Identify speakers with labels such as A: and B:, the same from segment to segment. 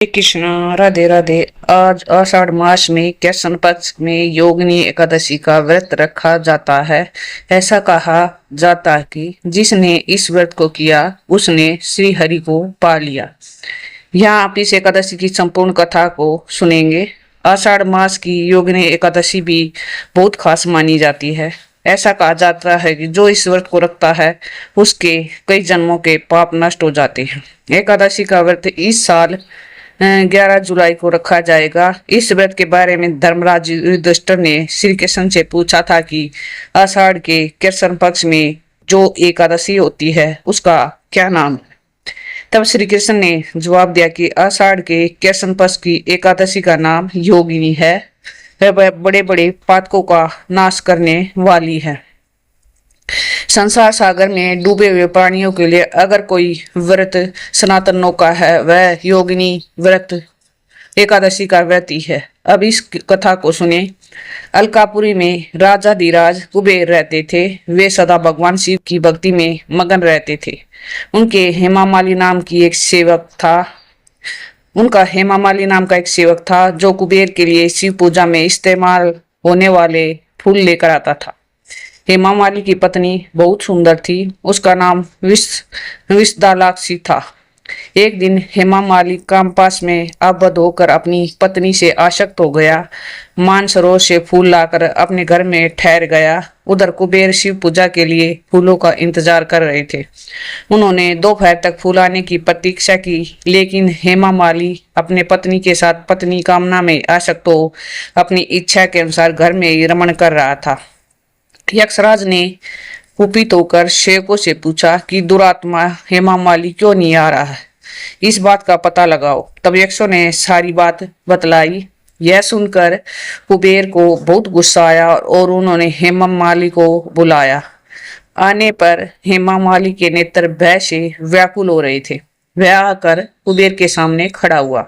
A: श्री कृष्ण, राधे राधे। आज आषाढ़ मास में कृष्ण पक्ष में योगिनी एकादशी का व्रत रखा जाता है। ऐसा कहा जाता है कि जिसने इस व्रत को किया उसने श्री हरि को पा लिया। यहाँ आप इस एकादशी की संपूर्ण कथा को सुनेंगे। आषाढ़ मास की योगिनी एकादशी भी बहुत खास मानी जाती है। ऐसा कहा जाता है कि जो इस व्रत को रखता है उसके कई जन्मों के पाप नष्ट हो जाते हैं। एकादशी का व्रत इस साल 11 जुलाई को रखा जाएगा। इस व्रत के बारे में धर्मराज युधिष्ठिर ने श्री कृष्ण से पूछा था कि आषाढ़ के कृष्ण पक्ष में जो एकादशी होती है उसका क्या नाम है। तब श्री कृष्ण ने जवाब दिया कि आषाढ़ के कृष्ण पक्ष की एकादशी का नाम योगिनी है। वह बड़े बड़े पातकों का नाश करने वाली है। संसार सागर में डूबे हुए प्राणियों के लिए अगर कोई व्रत सनातन नौका है वह योगिनी व्रत एकादशी का व्रत ही है। अब इस कथा को सुने। अलकापुरी में राजाधिराज कुबेर रहते थे। वे सदा भगवान शिव की भक्ति में मगन रहते थे। उनके हेमामाली नाम की एक सेवक था। उनका हेमामाली नाम का एक सेवक था जो कुबेर के लिए शिव पूजा में इस्तेमाल होने वाले फूल लेकर आता था। हेमा मालिनी की पत्नी बहुत सुंदर थी। उसका नाम विषदालाक्षी था। एक दिन हेमा मालिनी कामपास में आबद्ध होकर अपनी पत्नी से आसक्त हो गया। मानसरोवर से फूल लाकर अपने घर में ठहर गया। उधर कुबेर शिव पूजा के लिए फूलों का इंतजार कर रहे थे। उन्होंने दोपहर तक फूल आने की प्रतीक्षा की, लेकिन हेमा मालिनी अपने पत्नी के साथ पत्नी कामना में आसक्त हो अपनी इच्छा के अनुसार घर में ही रमण कर रहा था। यक्षराज ने कुपित होकर सेवकों से पूछा कि दुरात्मा हेमा मालिनी क्यों नहीं आ रहा है, इस बात का पता लगाओ। तब यक्षों ने सारी बात बतलाई। यह सुनकर कुबेर को बहुत गुस्सा आया और उन्होंने हेमा मालिनी को बुलाया। आने पर हेमा मालिनी के नेत्र भय से व्याकुल हो रहे थे। वह आकर कुबेर के सामने खड़ा हुआ।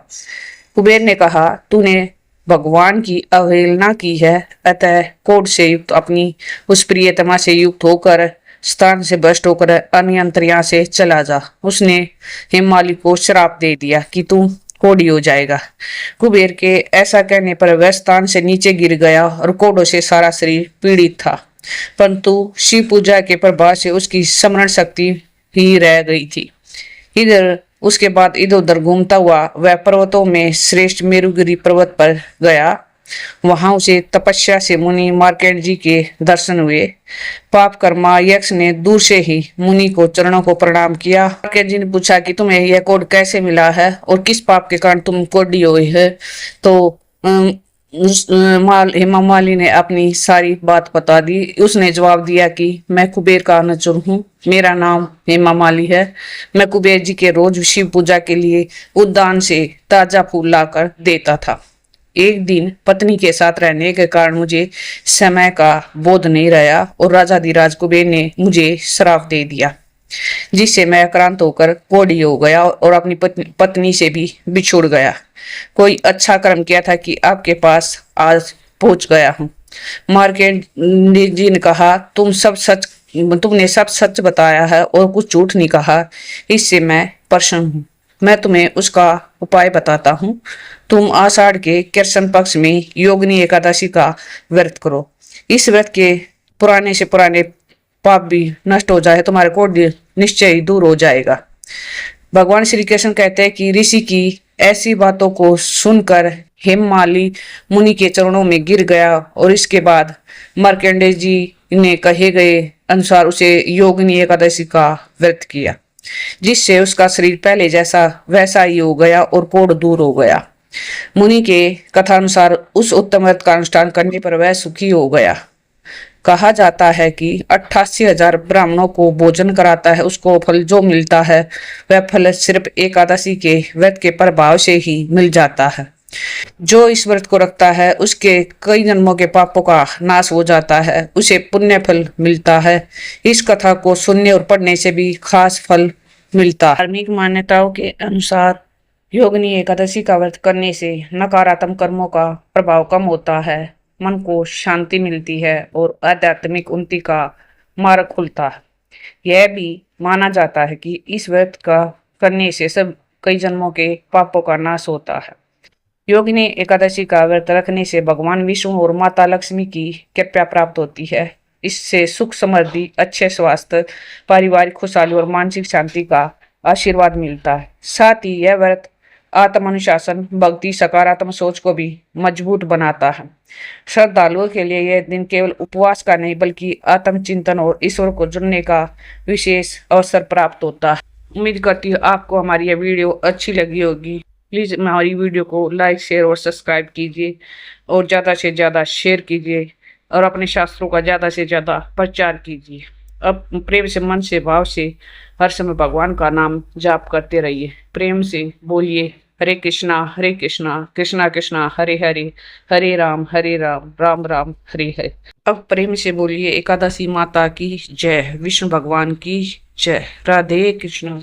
A: कुबेर ने कहा, तूने भगवान की अवहेलना की है, अतः क्रोध से युक्त अपनी उस प्रियतमा से युक्त होकर स्थान से भ्रष्ट होकर अन्यंत्र यहाँ से चला जा। उसने हेमाली को श्राप दे दिया कि तू कोढ़ी हो जाएगा। कुबेर के ऐसा कहने पर वह स्थान से नीचे गिर गया और कोढ़ों से सारा शरीर पीड़ित था, परंतु शिव पूजा के प्रभाव से उसकी स्मरण शक्ति ही रह गई थी। इधर उसके बाद इधर उधर घूमता हुआ वह पर्वतों में श्रेष्ठ मेरुगिरी पर्वत पर गया। वहां उसे तपस्या से मुनि मार्कंड जी के दर्शन हुए। पाप कर्मा यक्ष ने दूर से ही मुनि को चरणों को प्रणाम किया। मार्कंड जी ने पूछा कि तुम्हें यह कोड कैसे मिला है और किस पाप के कारण तुम कोढ़ी हुई है। तो हेमा मालिनी ने अपनी सारी बात बता दी। उसने जवाब दिया कि मैं कुबेर का अनुचर हूँ, मेरा नाम हेमा मालिनी है। मैं कुबेर जी के रोज शिव पूजा के लिए उद्यान से ताजा फूल लाकर देता था। एक दिन पत्नी के साथ रहने के कारण मुझे समय का बोध नहीं रहा और राजाधिराज कुबेर ने मुझे श्राप दे दिया, जिससे मैं आक्रांत होकर कोढ़ी हो गया और अपनी पत्नी से भी बिछुड़ गया। कोई अच्छा कर्म किया था कि आपके पास आज पहुंच गया हूँ। मार्कंड जी ने कहा, तुमने सब सच बताया है और कुछ झूठ नहीं कहा, इससे मैं प्रसन्न हूँ। मैं तुम्हें उसका उपाय बताता हूँ। तुम आषाढ़ के कृष्ण पक्ष में योगिनी एकादशी का व्रत करो। इस व्रत के पुराने से पुराने पाप भी नष्ट हो जाए, तुम्हारे कोढ़ निश्चय ही दूर हो जाएगा। भगवान श्री कृष्ण कहते हैं कि ऋषि की ऐसी बातों को सुनकर हेममाली मुनि के चरणों में गिर गया और इसके बाद मार्कंडेय जी ने कहे गए अनुसार उसे योगिनी एकादशी का व्रत किया, जिससे उसका शरीर पहले जैसा वैसा ही हो गया और कोढ़ दूर हो गया। मुनि के कथानुसार उस उत्तम व्रत का अनुष्ठान करने पर वह सुखी हो गया। कहा जाता है कि 88,000 ब्राह्मणों को भोजन कराता है, उसको फल जो मिलता है वह फल सिर्फ एकादशी के व्रत के प्रभाव से ही मिल जाता है। जो इस व्रत को रखता है उसके कई जन्मों के पापों का नाश हो जाता है, उसे पुण्य फल मिलता है। इस कथा को सुनने और पढ़ने से भी खास फल मिलता है। धार्मिक मान्यताओं के अनुसार योगिनी एकादशी का व्रत करने से नकारात्मक कर्मों का प्रभाव कम होता है, मन को शांति मिलती है और आध्यात्मिक उन्नति का मार्ग खुलता है। यह भी माना जाता है कि इस व्रत का करने से सब कई जन्मों के पापों का नाश होता है। योगिनी एकादशी का व्रत रखने से भगवान विष्णु और माता लक्ष्मी की कृपा प्राप्त होती है। इससे सुख समृद्धि, अच्छे स्वास्थ्य, पारिवारिक खुशहाली और मानसिक शांति का आशीर्वाद मिलता है। साथ ही यह व्रत आत्म अनुशासन, भक्ति, सकारात्मक सोच को भी मजबूत बनाता है। श्रद्धालुओं के लिए यह दिन केवल उपवास का नहीं बल्कि आत्मचिंतन और ईश्वर को जुड़ने का विशेष अवसर प्राप्त होता है। उम्मीद करती हूँ आपको हमारी यह वीडियो अच्छी लगी होगी। प्लीज़ हमारी वीडियो को लाइक, शेयर और सब्सक्राइब कीजिए और ज़्यादा से ज़्यादा शेयर कीजिए और अपने शास्त्रों का ज़्यादा से ज़्यादा प्रचार कीजिए। अब प्रेम से, मन से, भाव से हर समय भगवान का नाम जाप करते रहिए। प्रेम से बोलिए हरे कृष्णा, कृष्णा कृष्णा हरे हरे, हरे राम राम राम हरे हरे। अब प्रेम से बोलिए एकादशी माता की जय, विष्णु भगवान की जय। राधे कृष्ण।